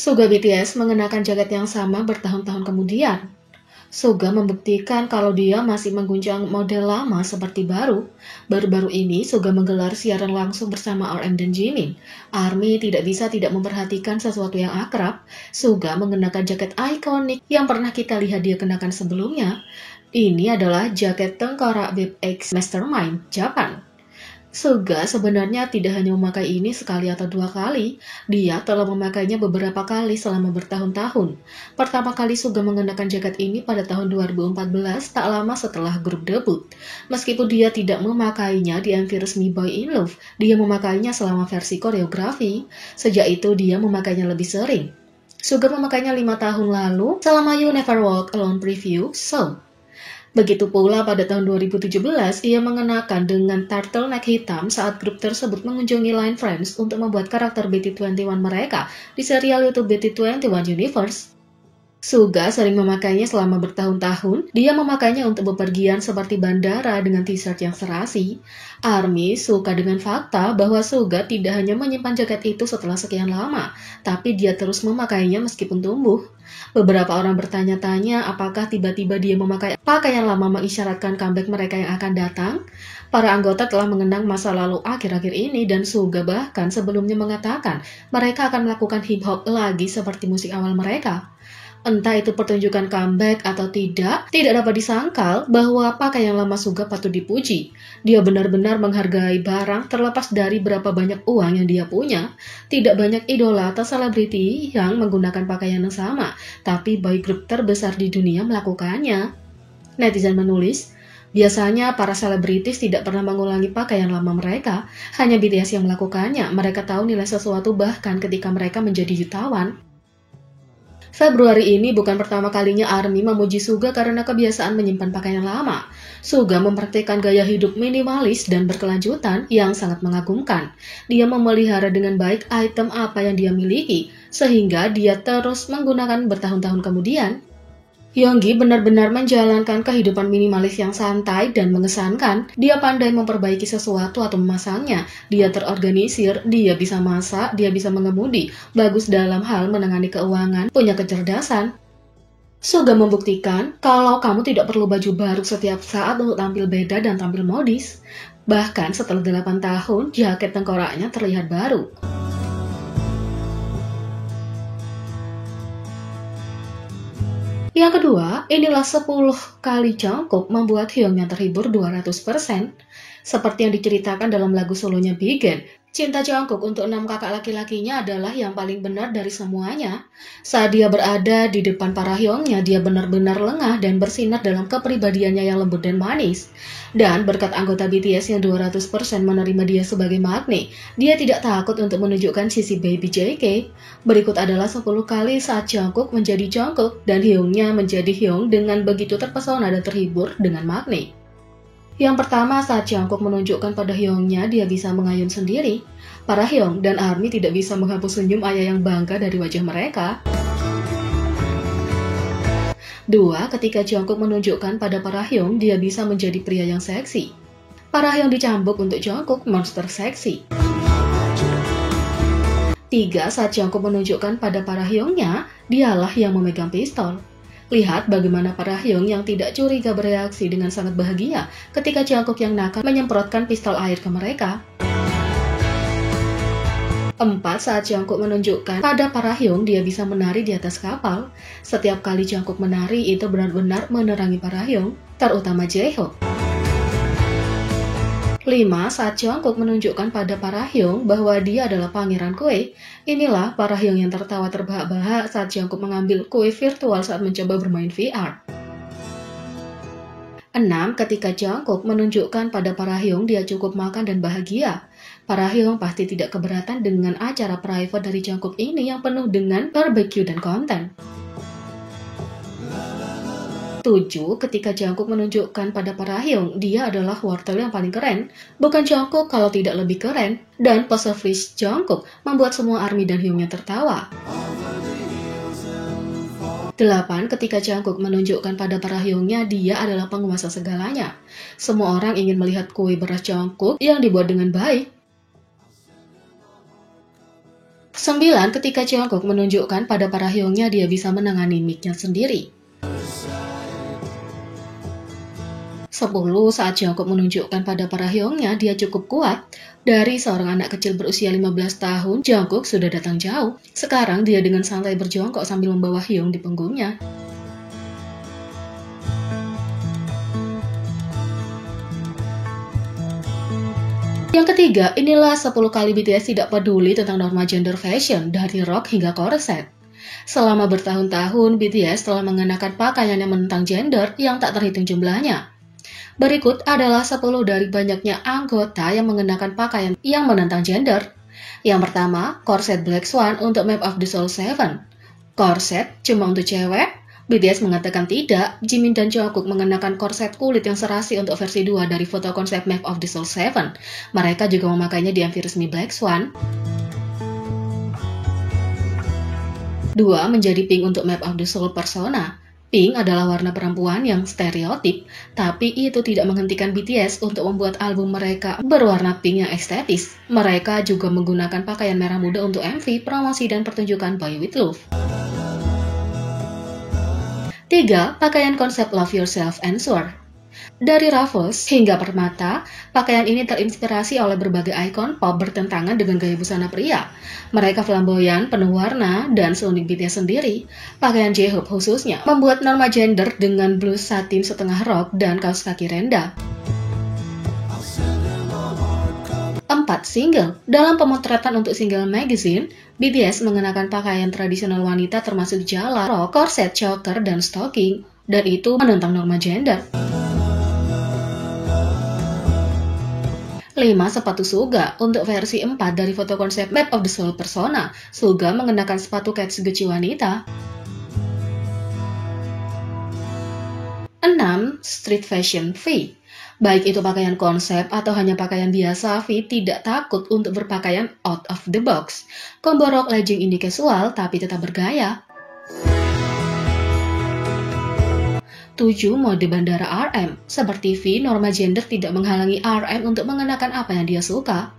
Suga BTS mengenakan jaket yang sama bertahun-tahun kemudian. Suga membuktikan kalau dia masih mengguncang model lama seperti baru. Baru-baru ini, Suga menggelar siaran langsung bersama RM dan Jimin. ARMY tidak bisa tidak memperhatikan sesuatu yang akrab. Suga mengenakan jaket ikonik yang pernah kita lihat dia kenakan sebelumnya. Ini adalah jaket tengkorak Babe X Mastermind, Japan. Suga sebenarnya tidak hanya memakai ini sekali atau dua kali, dia telah memakainya beberapa kali selama bertahun-tahun. Pertama kali Suga mengenakan jaket ini pada tahun 2014, tak lama setelah grup debut. Meskipun dia tidak memakainya di MV resmi Boy in Love, dia memakainya selama versi koreografi. Sejak itu dia memakainya lebih sering. Suga memakainya 5 tahun lalu selama You Never Walk Alone preview show. Begitu pula pada tahun 2017, ia mengenakan dengan turtleneck hitam saat grup tersebut mengunjungi Line Friends untuk membuat karakter BT21 mereka di serial YouTube BT21 Universe. Suga sering memakainya selama bertahun-tahun. Dia memakainya untuk bepergian seperti bandara dengan t-shirt yang serasi. ARMY suka dengan fakta bahwa Suga tidak hanya menyimpan jaket itu setelah sekian lama, tapi dia terus memakainya meskipun tumbuh. Beberapa orang bertanya-tanya apakah tiba-tiba dia memakai pakaian lama mengisyaratkan comeback mereka yang akan datang. Para anggota telah mengenang masa lalu akhir-akhir ini dan Suga bahkan sebelumnya mengatakan mereka akan melakukan hip-hop lagi seperti musik awal mereka. Entah itu pertunjukan comeback atau tidak dapat disangkal bahwa pakaian lama Suga patut dipuji. Dia benar-benar menghargai barang terlepas dari berapa banyak uang yang dia punya. Tidak banyak idola atau selebriti yang menggunakan pakaian yang sama, tapi boy group terbesar di dunia melakukannya. Netizen menulis, biasanya para selebritis tidak pernah mengulangi pakaian lama mereka, hanya BTS yang melakukannya. Mereka tahu nilai sesuatu bahkan ketika mereka menjadi jutawan. Februari ini bukan pertama kalinya ARMY memuji Suga karena kebiasaan menyimpan pakaian lama. Suga mempraktikkan gaya hidup minimalis dan berkelanjutan yang sangat mengagumkan. Dia memelihara dengan baik item apa yang dia miliki, sehingga dia terus menggunakan bertahun-tahun kemudian. Yoongi benar-benar menjalankan kehidupan minimalis yang santai dan mengesankan. Dia pandai memperbaiki sesuatu atau memasangnya. Dia terorganisir, dia bisa masak, dia bisa mengemudi, bagus dalam hal menangani keuangan, punya kecerdasan. Suga membuktikan kalau kamu tidak perlu baju baru setiap saat untuk tampil beda dan tampil modis. Bahkan setelah 8 tahun, jaket tengkoraknya terlihat baru. Yang kedua, inilah 10 kali Jungkook membuat Hyungnya terhibur 200%. Seperti yang diceritakan dalam lagu solonya Begin, cinta Jungkook untuk 6 kakak laki-lakinya adalah yang paling benar dari semuanya. Saat dia berada di depan para Hyungnya, dia benar-benar lengah dan bersinar dalam kepribadiannya yang lembut dan manis. Dan berkat anggota BTS yang 200% menerima dia sebagai magnet, dia tidak takut untuk menunjukkan sisi baby JK. Berikut adalah 10 kali saat Jungkook menjadi Jungkook dan Hyungnya menjadi Hyung dengan begitu terpesona dan terhibur dengan magnet. Yang pertama, saat Jungkook menunjukkan pada Hyungnya dia bisa mengayun sendiri. Para Hyung dan ARMY tidak bisa menghapus senyum ayah yang bangga dari wajah mereka. 2. Ketika Jungkook menunjukkan pada para Hyung dia bisa menjadi pria yang seksi. Para Hyung dicambuk untuk Jungkook monster seksi. 3. Saat Jungkook menunjukkan pada para Hyungnya, dialah yang memegang pistol. Lihat bagaimana para Hyung yang tidak curiga bereaksi dengan sangat bahagia ketika Jungkook yang nakal menyemprotkan pistol air ke mereka. 4. Saat Jungkook menunjukkan pada para Hyung dia bisa menari di atas kapal. Setiap kali Jungkook menari itu benar-benar menerangi para Hyung, terutama Jaehook. 5. Saat Jungkook menunjukkan pada para Hyung bahwa dia adalah pangeran kue. Inilah para Hyung yang tertawa terbahak-bahak saat Jungkook mengambil kue virtual saat mencoba bermain VR. 6. Ketika Jungkook menunjukkan pada para Hyung dia cukup makan dan bahagia. Para Hyung pasti tidak keberatan dengan acara private dari Jungkook ini yang penuh dengan barbecue dan konten. 7. Ketika Jungkook menunjukkan pada para Hyung, dia adalah wortel yang paling keren. Bukan Jungkook kalau tidak lebih keren. Dan pose freeze Jungkook membuat semua ARMY dan Hyungnya tertawa. 8. Ketika Jungkook menunjukkan pada para Hyungnya dia adalah penguasa segalanya. Semua orang ingin melihat kue beras Jungkook yang dibuat dengan baik. 9. Ketika Jungkook menunjukkan pada para hyungnya dia bisa menangani mic-nya sendiri. 10. Saat Jungkook menunjukkan pada para hyungnya dia cukup kuat. Dari seorang anak kecil berusia 15 tahun, Jungkook sudah datang jauh. Sekarang dia dengan santai berjongkok sambil membawa hyung di punggungnya. Yang ketiga, inilah 10 kali BTS tidak peduli tentang norma gender fashion, dari rok hingga korset. Selama bertahun-tahun, BTS telah mengenakan pakaian yang menentang gender yang tak terhitung jumlahnya. Berikut adalah 10 dari banyaknya anggota yang mengenakan pakaian yang menentang gender. Yang pertama, korset Black Swan untuk Map of the Soul 7. Korset cuma untuk cewek? BTS mengatakan tidak. Jimin dan Jungkook mengenakan korset kulit yang serasi untuk versi 2 dari foto konsep Map of the Soul 7. Mereka juga memakainya di MV resmi Black Swan. 2. Menjadi pink untuk Map of the Soul Persona. Pink adalah warna perempuan yang stereotip, tapi itu tidak menghentikan BTS untuk membuat album mereka berwarna pink yang estetis. Mereka juga menggunakan pakaian merah muda untuk MV, promosi, dan pertunjukan Boy With Luv. 3. Pakaian konsep Love Yourself and Soar. Dari Raffles hingga Permata, pakaian ini terinspirasi oleh berbagai ikon pop bertentangan dengan gaya busana pria. Mereka flamboyan, penuh warna, dan seunik BTS sendiri. Pakaian J-Hope khususnya membuat norma gender dengan blus satin setengah rok dan kaos kaki rendah. 4. Single. Dalam pemotretan untuk single magazine, BTS mengenakan pakaian tradisional wanita termasuk jala, rok, korset, choker, dan stocking, dan itu menentang norma gender. 5. Sepatu Suga. Untuk versi 4 dari foto konsep Map of the Soul Persona, Suga mengenakan sepatu kets guci wanita. 6. Street Fashion V. Baik itu pakaian konsep atau hanya pakaian biasa, V tidak takut untuk berpakaian out of the box. Combo rok legging ini casual tapi tetap bergaya. 7. Mode bandara RM. Seperti V, norma gender tidak menghalangi RM untuk mengenakan apa yang dia suka.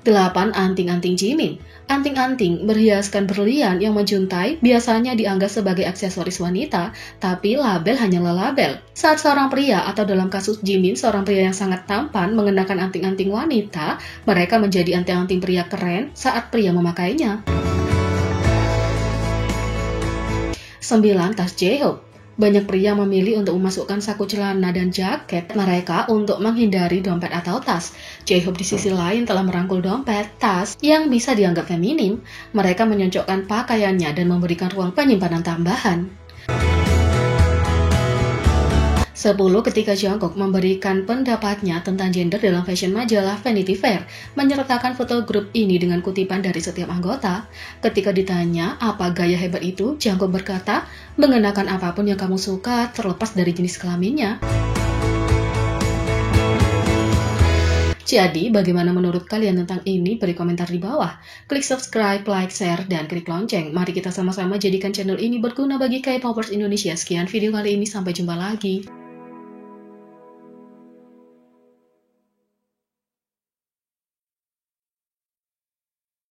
8. Anting-anting Jimin. Anting-anting berhiaskan berlian yang menjuntai biasanya dianggap sebagai aksesoris wanita, tapi label hanyalah label. Saat seorang pria atau dalam kasus Jimin, seorang pria yang sangat tampan mengenakan anting-anting wanita, mereka menjadi anting-anting pria keren saat pria memakainya. 9. Tas J-Hope. Banyak pria memilih untuk memasukkan saku celana dan jaket mereka untuk menghindari dompet atau tas. J-Hope di sisi lain telah merangkul dompet, tas yang bisa dianggap feminim. Mereka menyocokkan pakaiannya dan memberikan ruang penyimpanan tambahan. 10. Ketika Jungkook memberikan pendapatnya tentang gender dalam fashion majalah Vanity Fair, menyertakan foto grup ini dengan kutipan dari setiap anggota. Ketika ditanya apa gaya hebat itu, Jungkook berkata, mengenakan apapun yang kamu suka terlepas dari jenis kelaminnya. Jadi, bagaimana menurut kalian tentang ini? Beri komentar di bawah. Klik subscribe, like, share, dan klik lonceng. Mari kita sama-sama jadikan channel ini berguna bagi K-popers Indonesia. Sekian video kali ini, sampai jumpa lagi.